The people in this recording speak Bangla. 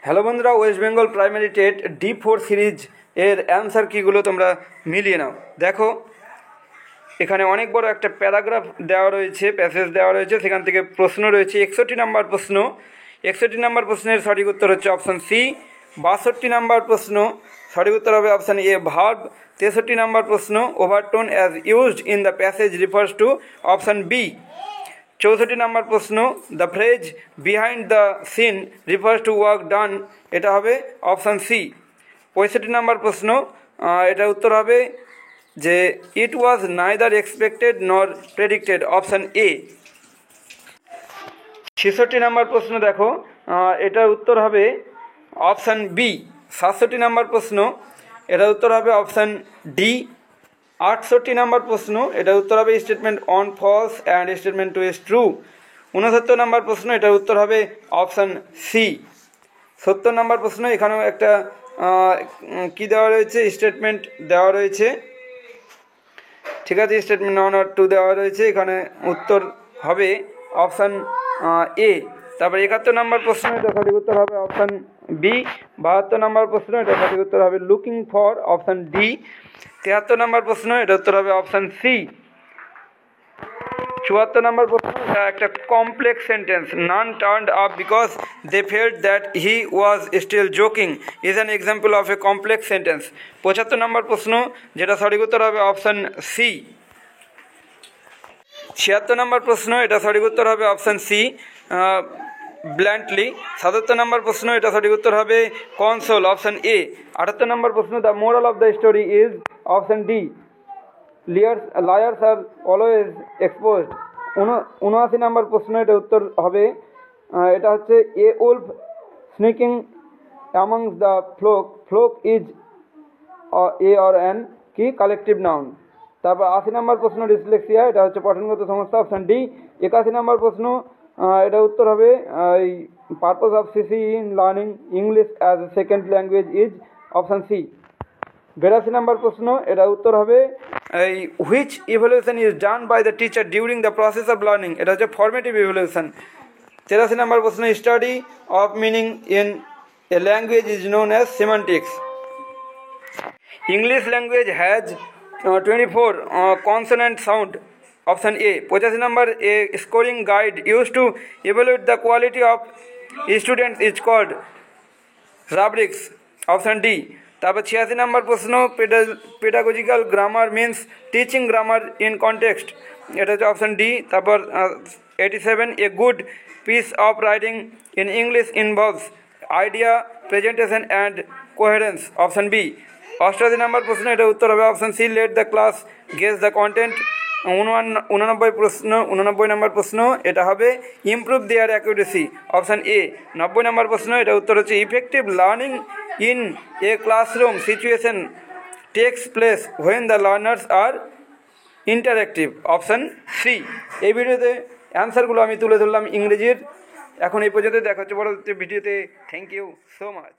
হ্যালো বন্ধুরা, West Bengal primary TET D4 series এর অ্যান্সার কীগুলো তোমরা মিলিয়ে নাও। দেখো, এখানে অনেক বড় একটা প্যারাগ্রাফ দেওয়া রয়েছে, প্যাসেজ দেওয়া রয়েছে, সেখান থেকে প্রশ্ন রয়েছে। 61 নম্বর প্রশ্ন, 61 নম্বর প্রশ্নের সঠিক উত্তর হচ্ছে অপশান সি। 62 নম্বর প্রশ্ন, সঠিক উত্তর হবে অপশান এ ভার্ব। 63 নম্বর প্রশ্ন, overtone as used in the passage refers to, option B. 64 নম্বর প্রশ্ন, the phrase behind the scene refers to work done, এটা হবে অপশান সি। 65 নম্বর প্রশ্ন, এটার উত্তর হবে যে ইট ওয়াজ নাইদার এক্সপেক্টেড নর প্রেডিক্টেড, অপশান এ। 66 নম্বর প্রশ্ন দেখো, এটার উত্তর হবে অপশান বি। 67 নম্বর প্রশ্ন, এটার উত্তর হবে অপশান ডি। 68 নম্বর প্রশ্ন, এটার উত্তর হবে statement one false and statement two is true. 69 নম্বর প্রশ্ন, এটার উত্তর হবে অপশান সি। 70 নম্বর প্রশ্ন, এখানেও একটা কি দেওয়া রয়েছে, স্টেটমেন্ট দেওয়া রয়েছে, ঠিক আছে, স্টেটমেন্ট অন আর টু দেওয়া রয়েছে, এখানে উত্তর হবে অপশান এ। তারপর 71 নম্বর প্রশ্ন, এটা সঠিক উত্তর হবে অপশান বি। 72 নম্বর প্রশ্ন, এটা সঠিক উত্তর হবে লুকিং ফর, অপশান ডি। 73 নম্বর প্রশ্ন, এটা উত্তর হবে অপশান সি। 74 নম্বর প্রশ্ন, এটা একটা complex sentence, none turned up because they felt that he was still joking is an example of a complex sentence. 75 নম্বর প্রশ্ন, যেটা সঠিক উত্তর হবে অপশান সি। 76 নম্বর প্রশ্ন, এটা সঠিক উত্তর হবে অপশান সি, ব্ল্যান্টলি। 77 নম্বর প্রশ্ন, এটা সঠিক উত্তর হবে কনসোল, অপশান এ। 78 নম্বর প্রশ্ন, the moral of the story is, option D, liars are always exposed. 79 নম্বর প্রশ্ন, এটা উত্তর হবে, এটা হচ্ছে a wolf sneaking amongst the flock is a or an কি কালেকটিভ নাউন। তারপর 80 নম্বর প্রশ্ন, ডিসলেক্সিয়া, এটা হচ্ছে পঠনগত সমস্যা, অপশান ডি। 81 নম্বর প্রশ্ন, এটা উত্তর হবে এই purpose of CC in learning English as a second language is, option C. 82 নম্বর প্রশ্ন, এটা উত্তর হবে এই which evaluation is done by the teacher during the process of learning, এটা হচ্ছে ফর্মেটিভ ইভ্যালুয়েশন। 83 নম্বর প্রশ্ন, study of meaning in a language is known as semantics. English language has 24 consonant sound, option A. 85 number, a scoring guide used to evaluate the quality of students is called rubrics, option D. তারপর 86 নম্বর প্রশ্ন, pedagogical grammar means teaching grammar in context, এটা হচ্ছে অপশান ডি। তারপর 87, a good piece of writing in English involves idea presentation and coherence, option B. 88 নম্বর প্রশ্ন, এটা উত্তর হবে option C, let the class guess the content. 89 নম্বর প্রশ্ন, এটা হবে improve their accuracy, option A. 90 নম্বর প্রশ্ন, এটা উত্তর হচ্ছে effective learning in a classroom situation takes place when the learners are interactive, option C. এই ভিডিওতে অ্যান্সারগুলো আমি তুলে ধরলাম ইংরেজির। এখন এই পর্যন্ত, দেখা হচ্ছে পরবর্তী ভিডিওতে। Thank you so much.